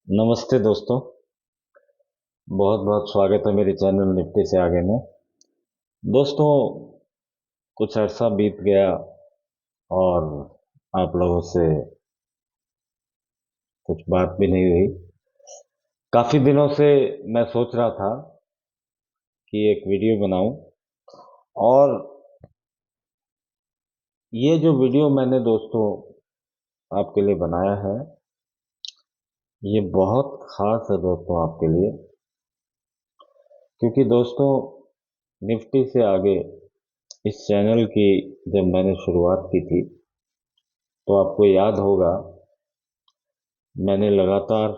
नमस्ते दोस्तों। बहुत बहुत स्वागत है मेरे चैनल निफ्टी से आगे में। दोस्तों, कुछ अरसा बीत गया और आप लोगों से कुछ बात भी नहीं हुई। काफी दिनों से मैं सोच रहा था कि एक वीडियो बनाऊं, और ये जो वीडियो मैंने दोस्तों आपके लिए बनाया है, ये बहुत खास है दोस्तों आपके लिए। क्योंकि दोस्तों, निफ्टी से आगे इस चैनल की जब मैंने शुरुआत की थी, तो आपको याद होगा मैंने लगातार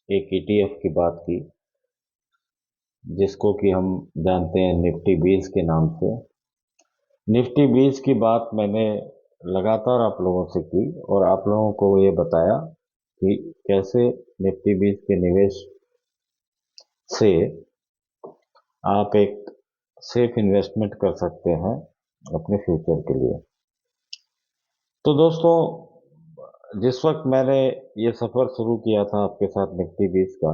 एक ईटीएफ की बात की, जिसको कि हम जानते हैं निफ्टी 20 के नाम से। निफ्टी 20 की बात मैंने लगातार आप लोगों से की और आप लोगों को ये बताया कि कैसे निफ्टी 20 के निवेश से आप एक सेफ इन्वेस्टमेंट कर सकते हैं अपने फ्यूचर के लिए। तो दोस्तों, जिस वक्त मैंने ये सफर शुरू किया था आपके साथ निफ्टी 20 का,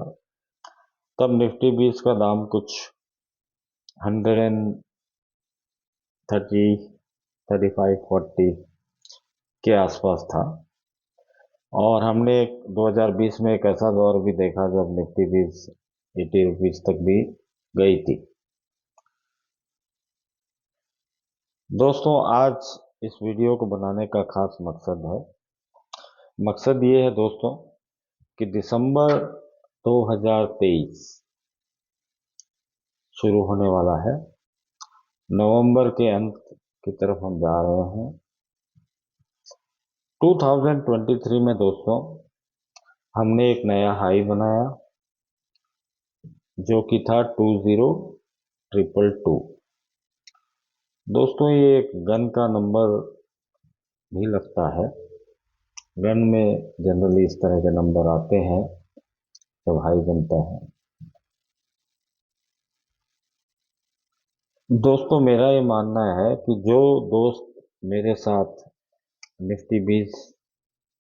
तब निफ्टी 20 का दाम कुछ 130, 35, 40 के आसपास था। और हमने 2020 में एक ऐसा दौर भी देखा जब निफ्टी 20 ₹80 तक भी गई थी। दोस्तों, आज इस वीडियो को बनाने का खास मकसद ये है दोस्तों कि दिसंबर 2023 शुरू होने वाला है। नवंबर के अंत की तरफ हम जा रहे हैं। 2023 में दोस्तों हमने एक नया हाई बनाया, जो कि था 20,222। दोस्तों, ये एक गन का नंबर भी लगता है। गन में जनरली इस तरह के नंबर आते हैं जब हाई बनता है। दोस्तों, मेरा ये मानना है कि जो दोस्त मेरे साथ निफ्टी 20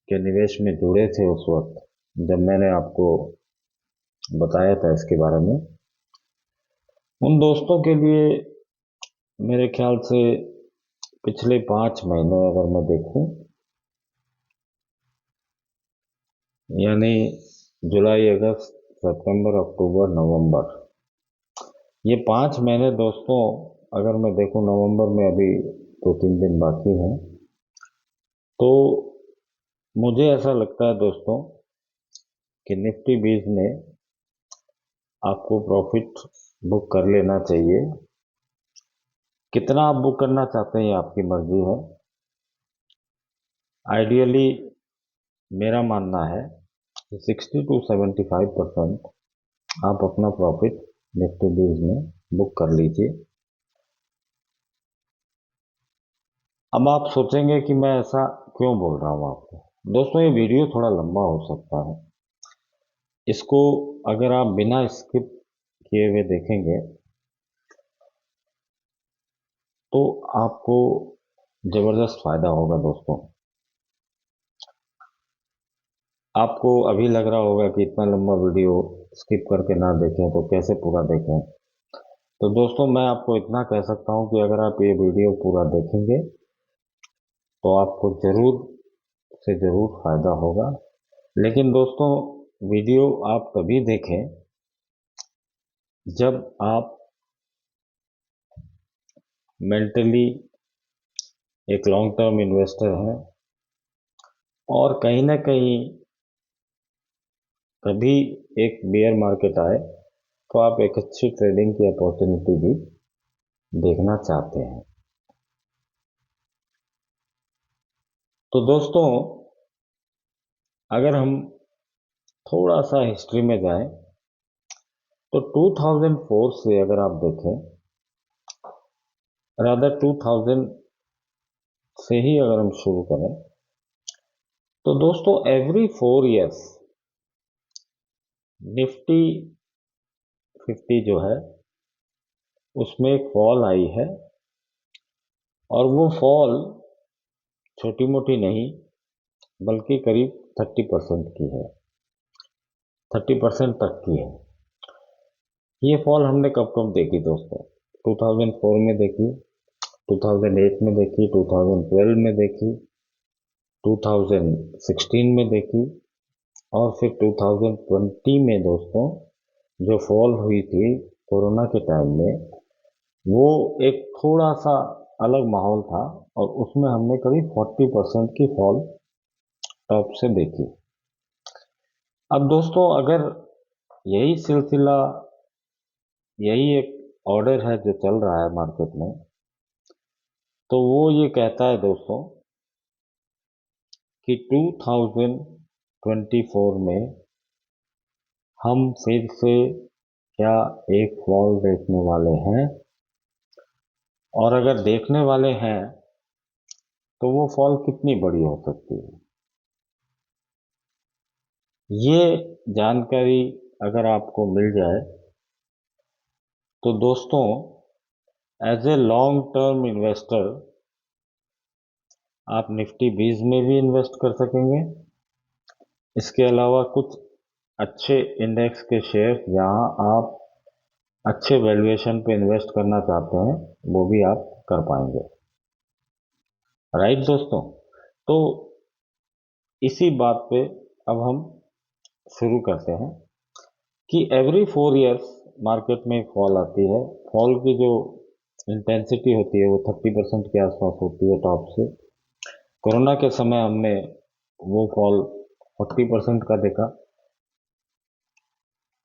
के निवेश में जुड़े थे उस वक्त, जब मैंने आपको बताया था इसके बारे में, उन दोस्तों के लिए मेरे ख्याल से पिछले 5 महीने अगर मैं देखूं, यानी जुलाई, अगस्त, सितंबर, अक्टूबर, नवंबर, ये 5 महीने दोस्तों, अगर मैं देखूं नवंबर में अभी 2-3 दिन बाकी हैं, तो मुझे ऐसा लगता है दोस्तों कि निफ्टी 20 ने आपको प्रॉफिट बुक कर लेना चाहिए। कितना आप बुक करना चाहते हैं ये आपकी मर्जी है। आइडियली मेरा मानना है कि 60 to 75% आप अपना प्रॉफिट निफ्टी 20 में बुक कर लीजिए। अब आप सोचेंगे कि मैं ऐसा क्यों बोल रहा हूँ आपको। दोस्तों, ये वीडियो थोड़ा लंबा हो सकता है। इसको अगर आप बिना स्किप किए हुए देखेंगे तो आपको जबरदस्त फायदा होगा दोस्तों। आपको अभी लग रहा होगा कि इतना लंबा वीडियो स्किप करके ना देखें तो कैसे पूरा देखें। तो दोस्तों, मैं आपको इतना कह सकता हूं कि अगर आप ये वीडियो पूरा देखेंगे तो आपको जरूर से जरूर फायदा होगा। लेकिन दोस्तों, वीडियो आप तभी देखें जब आप मेंटली एक लॉन्ग टर्म इन्वेस्टर हैं, और कहीं ना कहीं कभी एक बेयर मार्केट आए तो आप एक अच्छी ट्रेडिंग की अपॉर्चुनिटी भी देखना चाहते हैं। तो दोस्तों, अगर हम थोड़ा सा हिस्ट्री में जाएं तो 2004 से अगर आप देखें, रादर 2000 से ही अगर हम शुरू करें, तो दोस्तों एवरी 4 इयर्स निफ्टी 50 जो है उसमें एक फॉल आई है। और वो फॉल छोटी मोटी नहीं, बल्कि करीब 30% की है। 30% तक की है। ये फॉल हमने कब कब देखी दोस्तों? 2004 में देखी, 2008 में देखी, 2012 में देखी, 2016 में देखी, और फिर 2020 में दोस्तों जो फॉल हुई थी कोरोना के टाइम में, वो एक थोड़ा सा अलग माहौल था, और उसमें हमने करीब 40% की फॉल टॉप से देखी। अब दोस्तों अगर यही सिलसिला, यही एक ऑर्डर है जो चल रहा है मार्केट में, तो वो ये कहता है दोस्तों कि 2024 में हम फिर से क्या एक फॉल देखने वाले हैं, और अगर देखने वाले हैं तो वो फॉल कितनी बड़ी हो सकती है। ये जानकारी अगर आपको मिल जाए तो दोस्तों, as a long term investor आप निफ्टी 20 में भी इन्वेस्ट कर सकेंगे। इसके अलावा कुछ अच्छे इंडेक्स के शेयर जहां आप अच्छे वैल्यूएशन पे इन्वेस्ट करना चाहते हैं, वो भी आप कर पाएंगे। राइट दोस्तों, तो इसी बात पे अब हम शुरू करते हैं कि एवरी 4 इयर्स मार्केट में फॉल आती है। फॉल की जो इंटेंसिटी होती है वो 30% के आसपास होती है टॉप से। कोरोना के समय हमने वो फॉल 40% का देखा।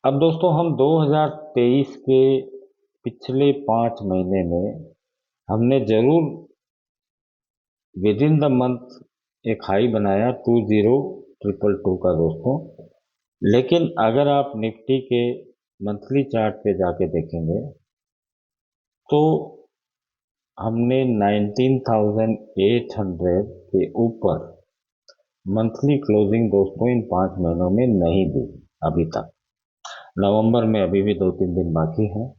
अब दोस्तों हम 2023 के पिछले 5 महीने में हमने जरूर विद इन द मंथ एक हाई बनाया 20,222 का दोस्तों। लेकिन अगर आप निफ्टी के मंथली चार्ट पे जाके देखेंगे तो हमने 19,800 के ऊपर मंथली क्लोजिंग दोस्तों इन 5 महीनों में नहीं दी अभी तक। नवंबर में अभी भी 2-3 दिन बाकी हैं,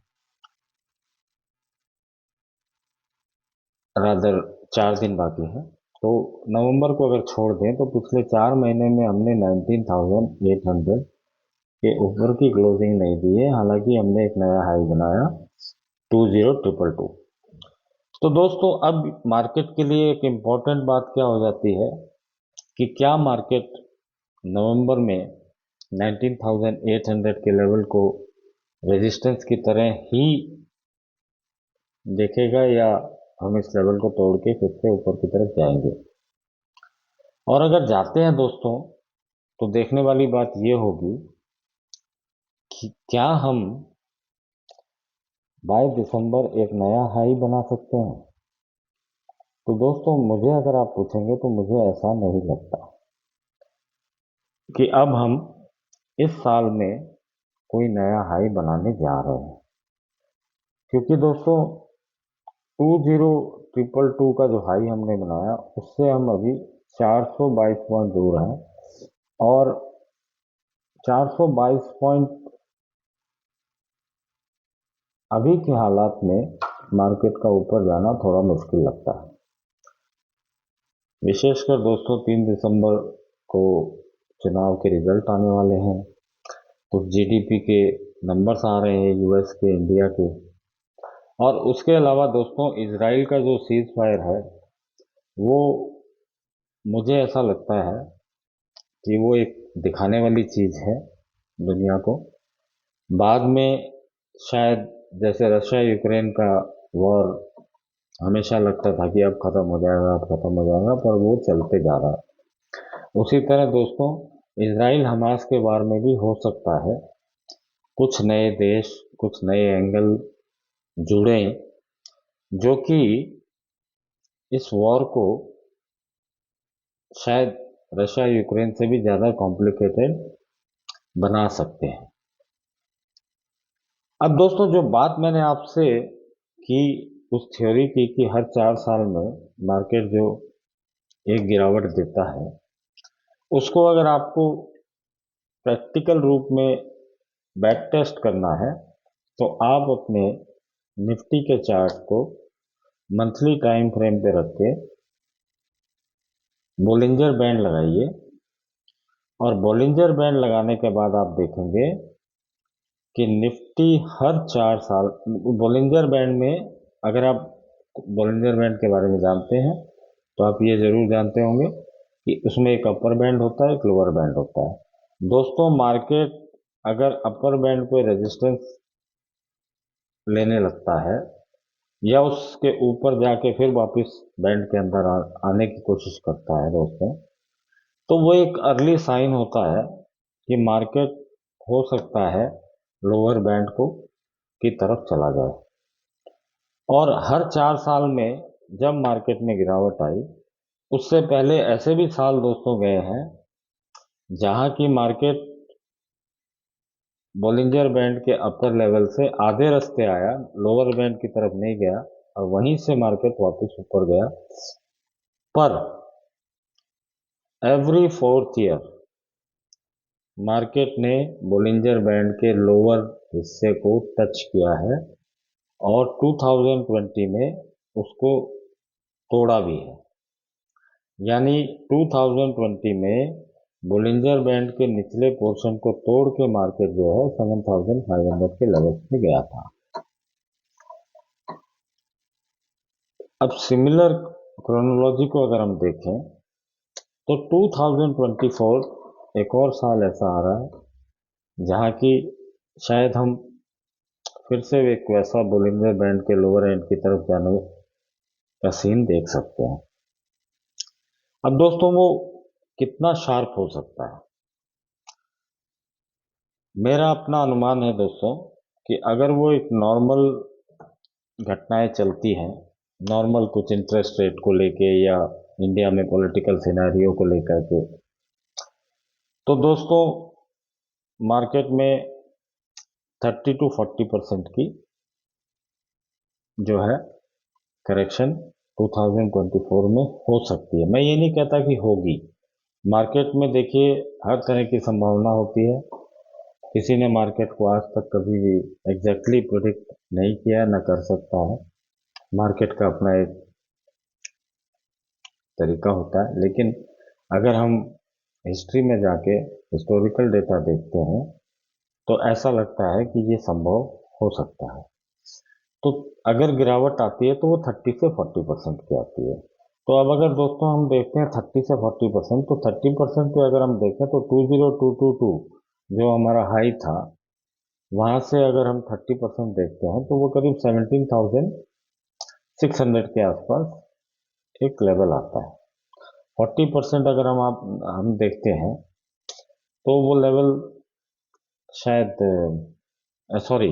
रादर 4 दिन बाकी हैं। तो नवंबर को अगर छोड़ दें तो पिछले 4 महीने में हमने 19,800 के ऊपर की क्लोजिंग नहीं दी है। हालांकि हमने एक नया हाई बनाया 20,222। तो दोस्तों अब मार्केट के लिए एक इम्पॉर्टेंट बात क्या हो जाती है कि क्या मार्केट नवंबर में 19,800 के लेवल को रेजिस्टेंस की तरह ही देखेगा, या हम इस लेवल को तोड़ के फिर से ऊपर की तरफ जाएंगे। और अगर जाते हैं दोस्तों तो देखने वाली बात यह होगी कि क्या हम बाय दिसंबर एक नया हाई बना सकते हैं। तो दोस्तों मुझे अगर आप पूछेंगे तो मुझे ऐसा नहीं लगता कि अब हम इस साल में कोई नया हाई बनाने जा रहे हैं, क्योंकि दोस्तों 20,222 का जो हाई हमने बनाया उससे हम अभी 422 पॉइंट दूर हैं, और 422 पॉइंट अभी के हालात में मार्केट का ऊपर जाना थोड़ा मुश्किल लगता है। विशेषकर दोस्तों 3 दिसंबर को चुनाव के रिजल्ट आने वाले हैं, कुछ जीडीपी के नंबर्स आ रहे हैं यूएस के, इंडिया के, और उसके अलावा दोस्तों इसराइल का जो सीज फायर है वो, मुझे ऐसा लगता है कि वो एक दिखाने वाली चीज है दुनिया को। बाद में शायद, जैसे रशिया यूक्रेन का वॉर हमेशा लगता था कि अब खत्म हो जाएगा, अब खत्म हो जाएगा, पर वो चलते जा रहा है। उसी तरह दोस्तों इसराइल हमास के बारे में भी हो सकता है कुछ नए देश, कुछ नए एंगल जुड़े, जो कि इस वॉर को शायद रशिया यूक्रेन से भी ज्यादा कॉम्प्लिकेटेड बना सकते हैं। अब दोस्तों जो बात मैंने आपसे की, उस थ्योरी की कि हर 4 साल में मार्केट जो एक गिरावट देता है, उसको अगर आपको प्रैक्टिकल रूप में बैक टेस्ट करना है तो आप अपने निफ्टी के चार्ट को मंथली टाइम फ्रेम पे रख के बोलिंजर बैंड लगाइए और बॉलिंजर बैंड लगाने के बाद आप देखेंगे कि निफ्टी हर 4 साल, बॉलिंजर बैंड में, अगर आप बॉलिंजर बैंड के बारे में जानते हैं तो आप ये जरूर जानते होंगे कि उसमें एक अपर बैंड होता है, एक लोअर बैंड होता है। दोस्तों, मार्केट अगर अपर बैंड पे रेजिस्टेंस लेने लगता है या उसके ऊपर जाके फिर वापस बैंड के अंदर आने की कोशिश करता है दोस्तों, तो वो एक अर्ली साइन होता है कि मार्केट हो सकता है लोअर बैंड को की तरफ चला जाए। और हर 4 साल में जब मार्केट में गिरावट आई, उससे पहले ऐसे भी साल दोस्तों गए हैं जहां की मार्केट बॉलिंजर बैंड के अपर लेवल से आधे रास्ते आया, लोअर बैंड की तरफ नहीं गया, और वहीं से मार्केट वापस ऊपर गया। पर एवरी 4th ईयर मार्केट ने बॉलिंजर बैंड के लोअर हिस्से को टच किया है और 2020 में उसको तोड़ा भी है। यानी 2020 में बोलिंजर बैंड के निचले पोर्शन को तोड़ के मार्केट जो है 7500 के लेवल पे गया था। अब सिमिलर क्रोनोलॉजी को अगर हम देखें तो 2024 एक और साल ऐसा आ रहा है जहां की शायद हम फिर से एक वैसा बोलिंजर बैंड के लोअर एंड की तरफ जाने का सीन देख सकते हैं। अब दोस्तों, वो कितना शार्प हो सकता है? मेरा अपना अनुमान है दोस्तों कि अगर वो एक नॉर्मल घटनाएं चलती हैं, नॉर्मल कुछ इंटरेस्ट रेट को लेके या इंडिया में पॉलिटिकल सिनेरियो को लेकर के, तो दोस्तों मार्केट में 30 to 40% की जो है करेक्शन 2024 में हो सकती है। मैं ये नहीं कहता कि होगी। मार्केट में देखिए हर तरह की संभावना होती है। किसी ने मार्केट को आज तक कभी भी एग्जैक्टली प्रिडिक्ट नहीं किया, न कर सकता है। मार्केट का अपना एक तरीका होता है। लेकिन अगर हम हिस्ट्री में जाके हिस्टोरिकल डेटा देखते हैं तो ऐसा लगता है कि ये संभव हो सकता है। तो अगर गिरावट आती है तो वो 30 से 40% की आती है। तो अब अगर दोस्तों हम देखते हैं 30 से 40%, तो 30% पे अगर हम देखें तो 20222 जो हमारा हाई था, वहां से अगर हम 30% देखते हैं तो वो करीब 17,600 के आसपास एक लेवल आता है। 40% अगर हम देखते हैं तो वो लेवल शायद, सॉरी,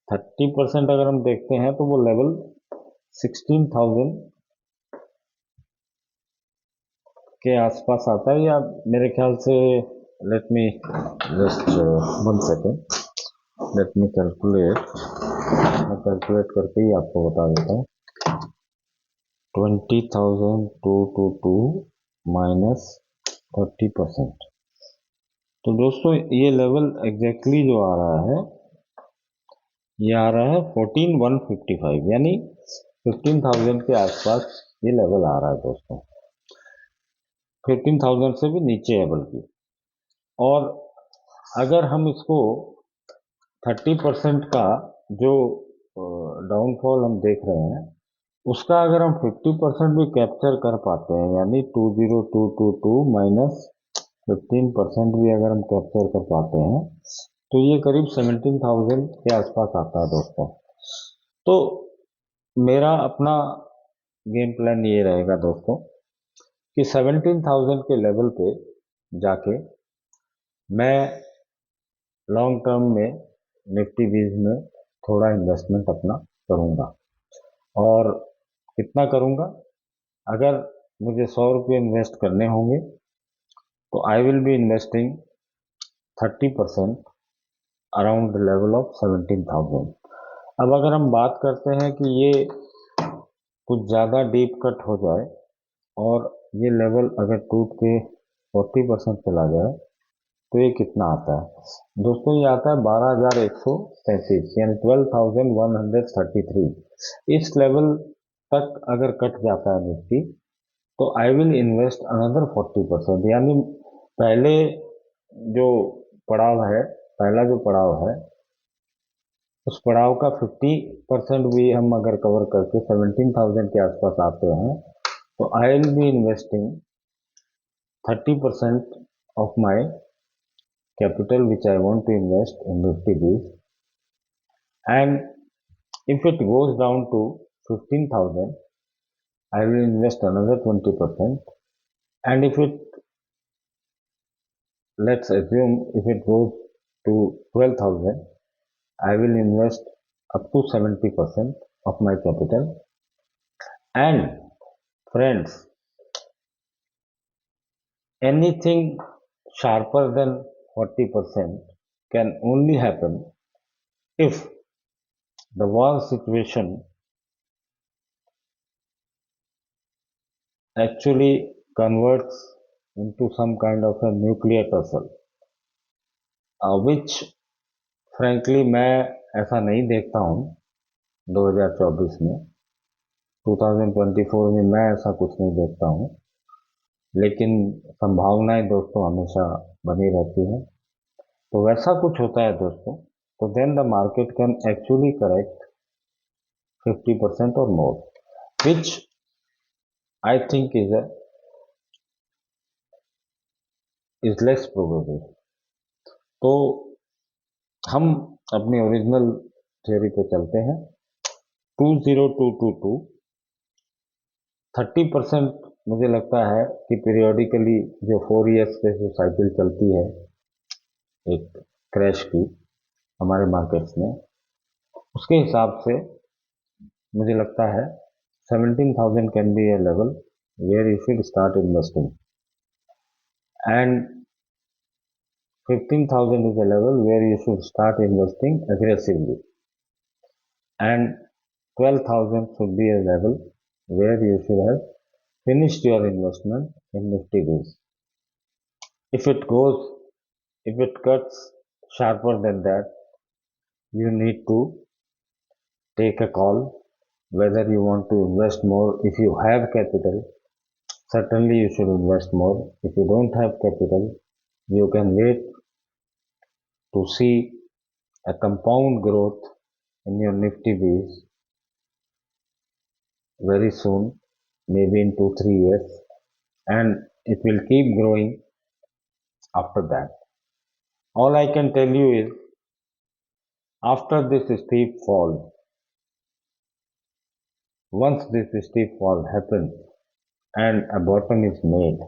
30% अगर हम देखते हैं तो वो लेवल 16,000 के आसपास आता है, या मेरे ख्याल से, let me just 1 second, let me calculate. मैं कैलकुलेट करके ही आपको बता देता हूँ। 20,222 माइनस 30%, तो दोस्तों ये लेवल एग्जैक्टली जो आ रहा है, ये आ रहा है 14,155, यानी 15,000 के आसपास ये लेवल आ रहा है दोस्तों। 15,000 से भी नीचे है बल्कि। और अगर हम इसको 30% का जो डाउनफॉल हम देख रहे हैं, उसका अगर हम 50% भी कैप्चर कर पाते हैं, यानी 20222 माइनस 15% भी अगर हम कैप्चर कर पाते हैं, तो ये करीब 17,000 के आसपास आता है दोस्तों। तो मेरा अपना गेम प्लान ये रहेगा दोस्तों कि 17,000 के लेवल पे जाके मैं लॉन्ग टर्म में निफ्टी बीज में थोड़ा इन्वेस्टमेंट अपना करूँगा। और कितना करूँगा? अगर मुझे 100 रुपये इन्वेस्ट करने होंगे तो I will be investing 30% around the level of 17,000। अब अगर हम बात करते हैं कि ये कुछ ज़्यादा डीप कट हो जाए और ये लेवल अगर टूट के 40% चला जाए, तो ये कितना आता है दोस्तों? ये आता है 12,133, यानी 12,133। इस लेवल तक अगर कट जाता है निफ्टी, तो आई विल इन्वेस्ट अनदर 40%। यानी पहले जो पड़ाव है, पहला जो पड़ाव है, उस पड़ाव का 50% भी हम अगर कवर करके 17,000 के आसपास आते हैं, तो I will be investing 30% of my capital which I want to invest in Nifty Bees, and if it goes down to 15,000, I will invest another 20%, and if it, let's assume if it goes to 12,000, I will invest up to 70% of my capital. And friends, anything sharper than 40% can only happen if the war situation actually converts into some kind of a nuclear tussle, which frankly मैं ऐसा नहीं देखता हूँ 2024 में, 2024 में मैं ऐसा कुछ नहीं देखता हूँ, लेकिन संभावनाएं दोस्तों हमेशा बनी रहती हैं। तो वैसा कुछ होता है दोस्तों, तो then the market can actually correct 50% और more, which I think is less probable. तो हम अपनी ओरिजिनल थ्योरी पे चलते हैं। 20222 30% मुझे लगता है कि पीरियोडिकली जो 4 ईयर्स पे जो साइकिल चलती है एक क्रैश की हमारे मार्केट्स में, उसके हिसाब से मुझे लगता है 17,000 can be a level where you should start investing, and 15,000 is a level where you should start investing aggressively, and 12,000 should be a level where you should have finished your investment in Nifty Biz. If it goes, if it cuts sharper than that, you need to take a call whether you want to invest more. If you have capital, certainly you should invest more. If you don't have capital, you can wait to see a compound growth in your Nifty Biz very soon, maybe in 2-3 years, and it will keep growing after that. All I can tell you is after this steep fall, once this steep fall happens and a bottom is made,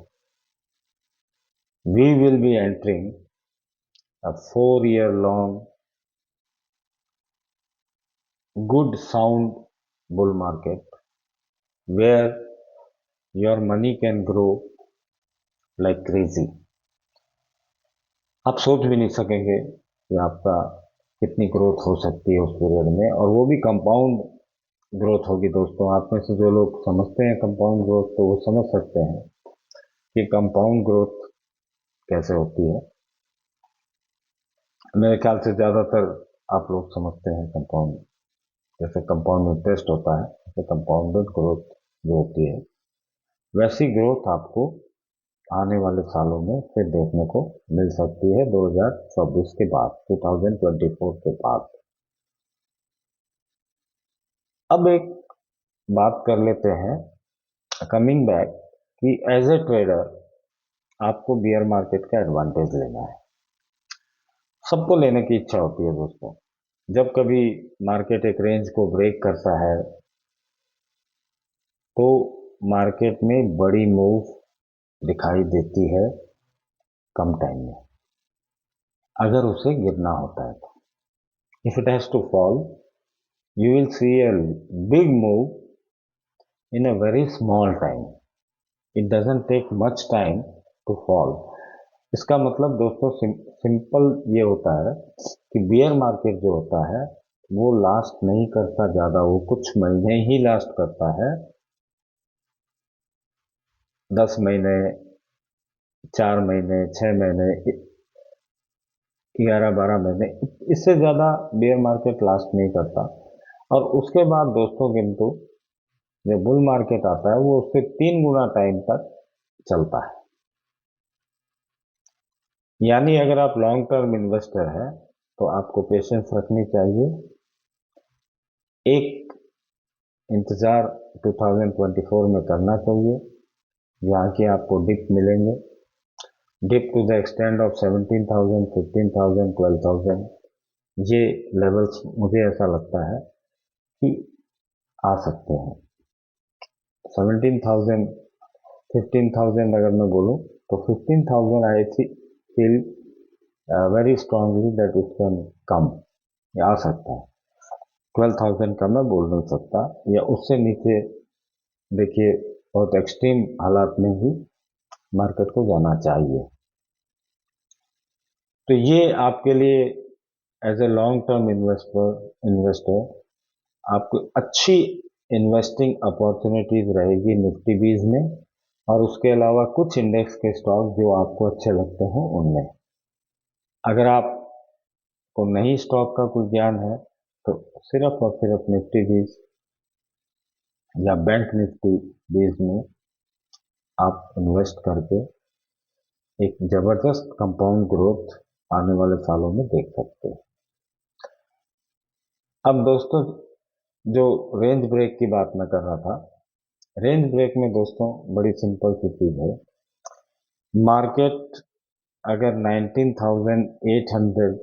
we will be entering a 4-year long good sound bull market where your money can grow like crazy. आप सोच भी नहीं सकेंगे कि आपका कितनी growth हो सकती है उस पीरियड में, और वो भी कंपाउंड ग्रोथ होगी दोस्तों। आप में से जो लोग समझते हैं कंपाउंड ग्रोथ, तो वो समझ सकते हैं कि कंपाउंड ग्रोथ कैसे होती है। मेरे ख्याल से ज़्यादातर आप लोग समझते हैं कंपाउंड, जैसे कंपाउंड इंटरेस्ट होता है, जैसे कंपाउंडेड ग्रोथ जो होती है, वैसी ग्रोथ आपको आने वाले सालों में फिर देखने को मिल सकती है 2024 के बाद, 2024 के बाद। अब एक बात कर लेते हैं कमिंग बैक कि एज ए ट्रेडर आपको बियर मार्केट का एडवांटेज लेना है। सबको लेने की इच्छा होती है दोस्तों। जब कभी मार्केट एक रेंज को ब्रेक करता है तो मार्केट में बड़ी मूव दिखाई देती है कम टाइम में, अगर उसे गिरना होता है तो। If it has to fall, you will see a big move in a very small time. It doesn't take much time to fall. इसका मतलब दोस्तों सिंपल ये होता है कि बियर मार्केट जो होता है वो लास्ट नहीं करता ज़्यादा, वो कुछ महीने ही लास्ट करता है। 10 महीने, 4 महीने, 6 महीने, 11-12 महीने, इससे ज़्यादा बियर मार्केट लास्ट नहीं करता। और उसके बाद दोस्तों किंतु जो बुल मार्केट आता है वो उससे 3 गुना टाइम तक चलता है। यानी अगर आप लॉन्ग टर्म इन्वेस्टर हैं तो आपको पेशेंस रखनी चाहिए। एक इंतज़ार 2024 में करना चाहिए, जहाँ की आपको डिप मिलेंगे। Dip to the extent of 17,000, 15,000, 12,000, ये लेवल्स मुझे ऐसा लगता है कि आ सकते हैं। 17,000, 15,000 अगर मैं बोलूँ तो 15,000 I feel very strongly that it can come, आ सकता है। 12,000 का मैं बोल नहीं सकता, या उससे नीचे देखिए बहुत एक्सट्रीम हालात में ही मार्केट को जाना चाहिए। तो ये आपके लिए as a long term investor आपको अच्छी इन्वेस्टिंग अपॉर्चुनिटीज रहेगी निफ्टी बीज में, और उसके अलावा कुछ इंडेक्स के स्टॉक जो आपको अच्छे लगते हो उनमें। अगर आपको नहीं स्टॉक का कोई ज्ञान है तो सिर्फ और सिर्फ निफ्टी बीज या बैंक निफ्टी बीज में आप इन्वेस्ट करके एक जबरदस्त कंपाउंड ग्रोथ आने वाले सालों में देख सकते हैं। अब दोस्तों, जो रेंज ब्रेक की बात मैं कर रहा था, रेंज ब्रेक में दोस्तों बड़ी सिंपल सी चीज है। मार्केट अगर 19,800,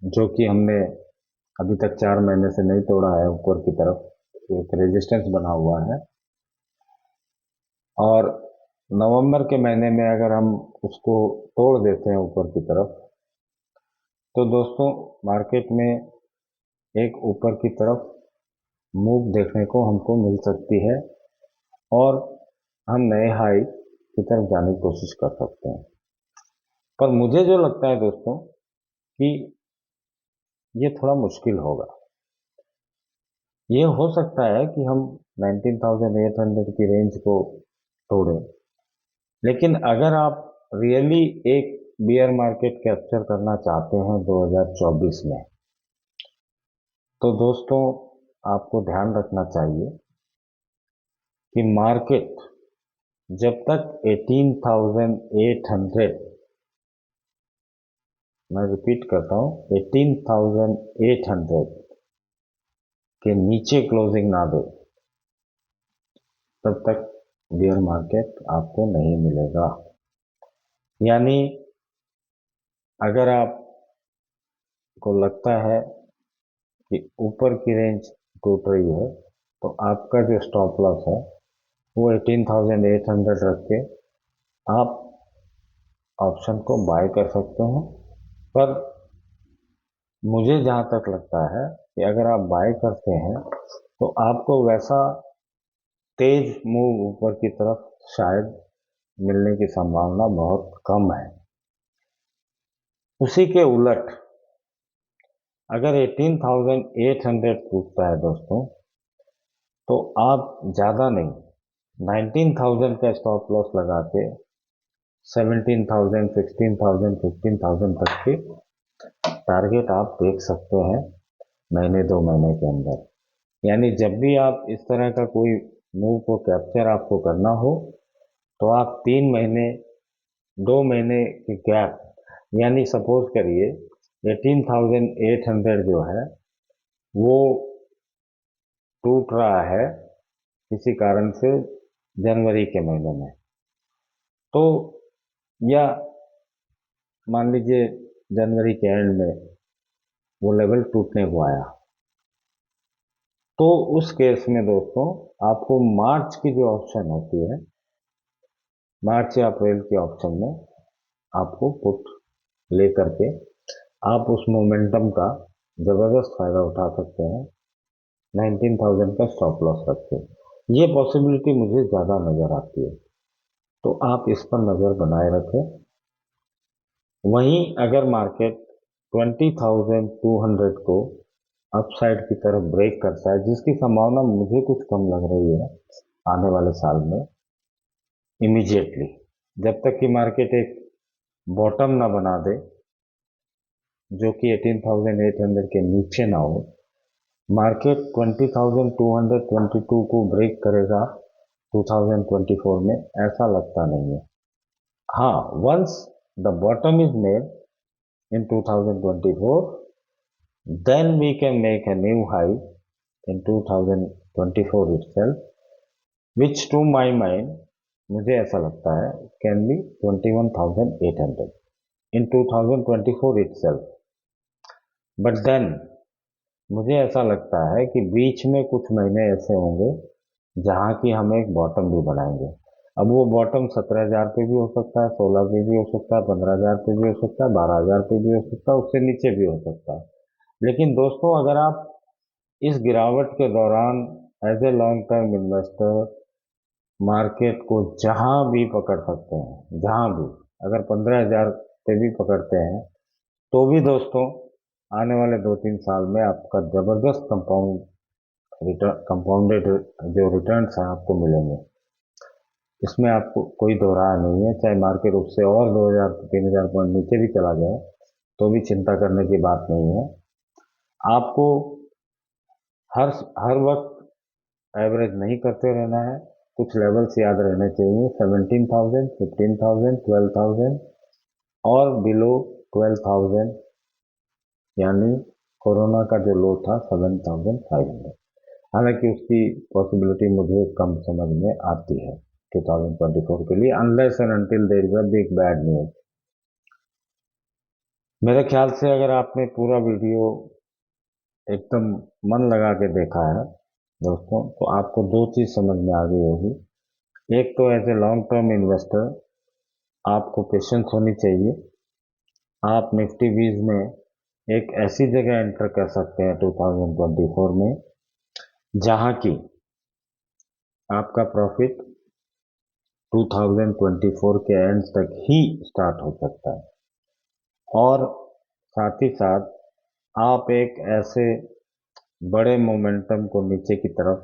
जो कि हमने अभी तक 4 महीने से नहीं तोड़ा है, ऊपर की तरफ एक रेजिस्टेंस बना हुआ है, और नवंबर के महीने में अगर हम उसको तोड़ देते हैं ऊपर की तरफ, तो दोस्तों मार्केट में एक ऊपर की तरफ मूव देखने को हमको मिल सकती है, और हम नए हाई की तरफ जाने की कोशिश कर सकते हैं। पर मुझे जो लगता है दोस्तों कि ये थोड़ा मुश्किल होगा। ये हो सकता है कि हम 19,800 की रेंज को तोड़ें, लेकिन अगर आप रियली एक बियर मार्केट कैप्चर करना चाहते हैं 2024 में, तो दोस्तों आपको ध्यान रखना चाहिए कि मार्केट जब तक 18,800, मैं रिपीट करता हूँ 18,800 के नीचे क्लोजिंग ना दे, तब तक बियर मार्केट आपको नहीं मिलेगा। यानी अगर आपको लगता है कि ऊपर की रेंज टूट रही है, तो आपका जो स्टॉप लॉस है वो 18,800 रख के आप ऑप्शन को बाय कर सकते हैं। पर मुझे जहाँ तक लगता है कि अगर आप बाय करते हैं तो आपको वैसा तेज मूव ऊपर की तरफ शायद मिलने की संभावना बहुत कम है। उसी के उलट अगर 18,800 टूटता है दोस्तों, तो आप ज़्यादा नहीं, 19,000 का स्टॉप लॉस लगा के 17,000, 16,000, 15,000 तक के टारगेट आप देख सकते हैं महीने 2 महीने के अंदर। यानी जब भी आप इस तरह का कोई मूव को कैप्चर आपको करना हो, तो आप 3 महीने, 2 महीने के गैप, यानी सपोज करिए 18,800 जो है वो टूट रहा है किसी कारण से जनवरी के महीने में, तो या मान लीजिए जनवरी के एंड में वो लेवल टूटने को आया, तो उस केस में दोस्तों आपको मार्च की जो ऑप्शन होती है, मार्च या अप्रैल के ऑप्शन में आपको पुट लेकर के आप उस मोमेंटम का जबरदस्त फायदा उठा सकते हैं 19,000 का स्टॉप लॉस रख के। ये पॉसिबिलिटी मुझे ज़्यादा नज़र आती है, तो आप इस पर नज़र बनाए रखें। वहीं अगर मार्केट 20,200 को अपसाइड की तरफ ब्रेक करता है, जिसकी संभावना मुझे कुछ कम लग रही है आने वाले साल में, इमीडिएटली, जब तक कि मार्केट एक बॉटम ना बना दे जो कि 18,800 के नीचे ना हो, मार्केट 20,222 को ब्रेक करेगा 2024 में, ऐसा लगता नहीं है। हाँ, once the bottom is made in 2024, then we can make a new high in 2024 itself, which to my mind, मुझे ऐसा लगता है, can be 21,800 in 2024 itself. But then मुझे ऐसा लगता है कि बीच में कुछ महीने ऐसे होंगे जहाँ की हम एक बॉटम भी बनाएंगे। अब वो बॉटम 17,000 पे भी हो सकता है, 16 पे भी हो सकता है, 15,000 पे भी हो सकता है, 12,000 पे भी हो सकता है, उससे नीचे भी हो सकता है। लेकिन दोस्तों, अगर आप इस गिरावट के दौरान as a long term investor market को जहां भी पकड़ सकते हैं, जहां भी, अगर 15,000 पे भी पकड़ते हैं तो भी दोस्तों आने वाले 2-3 साल में आपका जबरदस्त कंपाउंडेड जो रिटर्न्स हैं आपको मिलेंगे। इसमें आपको कोई दो राय नहीं है। चाहे मार्केट उससे और 2,000-3,000 पॉइंट नीचे भी चला जाए तो भी चिंता करने की बात नहीं है। आपको हर हर वक्त एवरेज नहीं करते रहना है। कुछ लेवल्स याद रहने चाहिए, 17,000, 15,000, 12,000 और बिलो 12,000, यानी कोरोना का जो लो था 7,500। हालांकि उसकी पॉसिबिलिटी मुझे कम समझ में आती है 2024 के लिए, unless and until there is a big bad news. मेरे ख्याल से अगर आपने पूरा वीडियो एकदम मन लगा के देखा है दोस्तों, तो आपको दो चीज समझ में आ गई होगी। एक तो as a long term investor आपको पेशेंस होनी चाहिए। आप निफ्टी 20 में एक ऐसी जगह एंटर कर सकते हैं 2024 में जहां की आपका प्रॉफिट 2024 के एंड तक ही स्टार्ट हो सकता है, और साथ ही साथ आप एक ऐसे बड़े मोमेंटम को नीचे की तरफ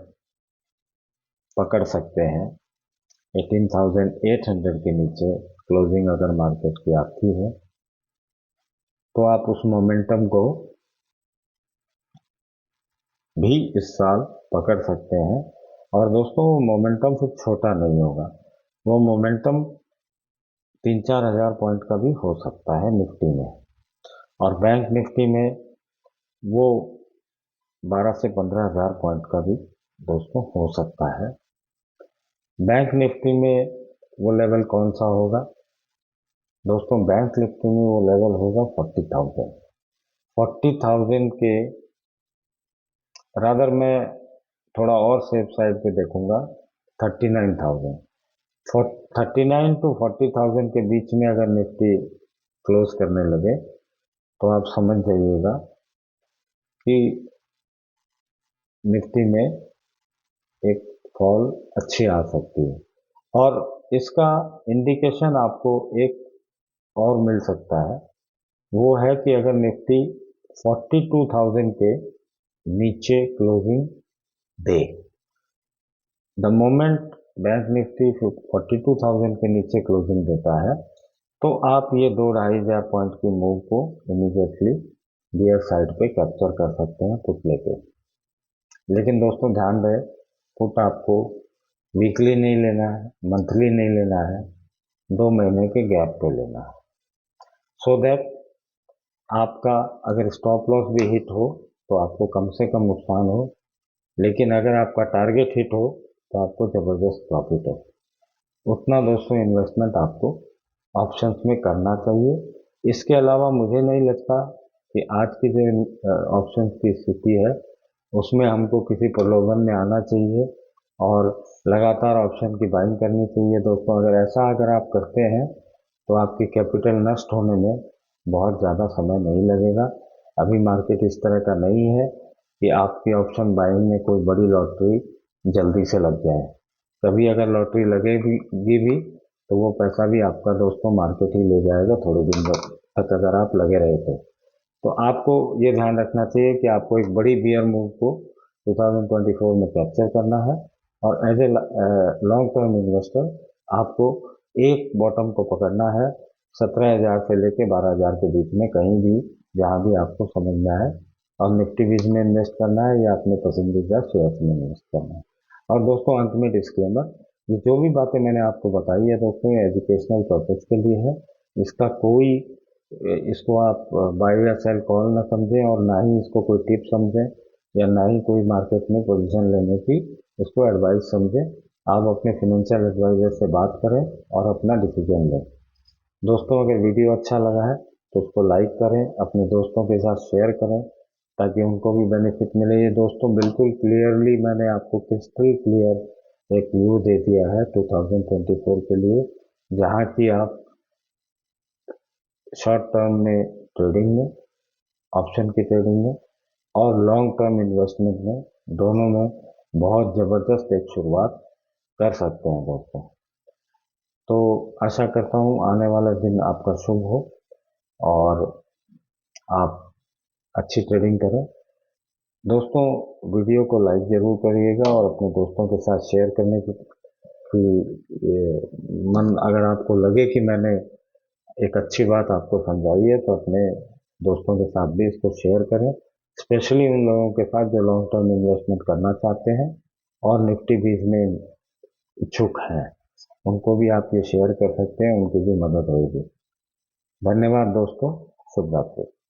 पकड़ सकते हैं 18,800 के नीचे क्लोजिंग अगर मार्केट की आती है तो आप उस मोमेंटम को भी इस साल पकड़ सकते हैं। और दोस्तों, वो मोमेंटम फिर छोटा नहीं होगा, वो मोमेंटम 3-4 हज़ार पॉइंट का भी हो सकता है निफ्टी में, और बैंक निफ्टी में वो 12 से 15 हज़ार पॉइंट का भी दोस्तों हो सकता है। बैंक निफ्टी में वो लेवल कौन सा होगा दोस्तों? बैंक निफ्टी में वो लेवल होगा 40,000। 40,000 के रादर मैं थोड़ा और सेफ साइड पे देखूंगा, 39,000। 39 टू 40,000 के बीच में अगर निफ्टी क्लोज करने लगे तो आप समझ जाइएगा कि निफ्टी में एक फॉल अच्छी आ सकती है। और इसका इंडिकेशन आपको एक और मिल सकता है, वो है कि अगर निफ्टी 42,000 के नीचे closing they, the moment bank Nifty 42,000 के नीचे क्लोजिंग देता है तो आप ये 2-2.5 हज़ार पॉइंट की मूव को इमीडिएटली बियर साइड पे कैप्चर कर सकते हैं पुट लेके। लेकिन दोस्तों ध्यान रहे, पुट आपको वीकली नहीं लेना है, मंथली नहीं लेना है, 2 महीने के गैप पे लेना है, सो दैट आपका अगर स्टॉप लॉस भी हिट हो तो आपको कम से कम नुकसान हो, लेकिन अगर आपका टारगेट हिट हो तो आपको जबरदस्त प्रॉफिट हो। उतना दोस्तों इन्वेस्टमेंट आपको ऑप्शंस में करना चाहिए। इसके अलावा मुझे नहीं लगता कि आज की जो ऑप्शंस की स्थिति है उसमें हमको किसी प्रलोभन में आना चाहिए और लगातार ऑप्शन की बाइंग करनी चाहिए। दोस्तों अगर आप करते हैं तो आपकी कैपिटल नष्ट होने में बहुत ज़्यादा समय नहीं लगेगा। अभी मार्केट इस तरह का नहीं है कि आपकी ऑप्शन बाइंग में कोई बड़ी लॉटरी जल्दी से लग जाए। कभी अगर लॉटरी लगेगी भी तो वो पैसा भी आपका दोस्तों मार्केट ही ले जाएगा थोड़े दिन तक, अगर आप लगे रहे तो आपको ये ध्यान रखना चाहिए कि आपको एक बड़ी बियर मूव को 2024 में कैप्चर करना है, और as a long term investor आपको एक बॉटम को पकड़ना है 17,000 से लेके 12,000 के बीच में, कहीं भी जहां भी आपको समझ में आए, और निफ्टी बीज में इन्वेस्ट करना है या अपने पसंदीदा शेयर्स में इन्वेस्ट करना है। और दोस्तों अंत में डिस्क्लेमर, ये जो भी बातें मैंने आपको बताई है दोस्तों ये एजुकेशनल पर्पज के लिए है, इसका कोई इसको आप बाय या सेल कॉल ना समझें और ना ही इसको कोई टिप समझें या ना ही कोई मार्केट में पोजीशन लेने की इसको एडवाइस समझें। आप अपने फिनेंशियल एडवाइजर से बात करें और अपना डिसीजन लें। दोस्तों, अगर वीडियो अच्छा लगा है तो इसको लाइक करें, अपने दोस्तों के साथ शेयर करें ताकि उनको भी बेनिफिट मिले। ये दोस्तों बिल्कुल क्लियरली मैंने आपको क्रिस्टल क्लियर एक व्यू दे दिया है 2024 के लिए, जहाँ की आप शॉर्ट टर्म में ट्रेडिंग में, ऑप्शन की ट्रेडिंग में और लॉन्ग टर्म इन्वेस्टमेंट में, दोनों में बहुत ज़बरदस्त एक शुरुआत कर सकते हैं दोस्तों। तो आशा करता हूँ आने वाला दिन आपका शुभ हो और आप अच्छी ट्रेडिंग करें। दोस्तों, वीडियो को लाइक ज़रूर करिएगा और अपने दोस्तों के साथ शेयर करने की मन अगर आपको लगे कि मैंने एक अच्छी बात आपको समझाई है तो अपने दोस्तों के साथ भी इसको शेयर करें, स्पेशली उन लोगों के साथ जो लॉन्ग टर्म इन्वेस्टमेंट करना चाहते हैं और निफ्टी बीज में इच्छुक हैं। उनको भी आप ये शेयर कर सकते हैं, उनकी भी मदद होगी। धन्यवाद दोस्तों, शुभ रात्रि।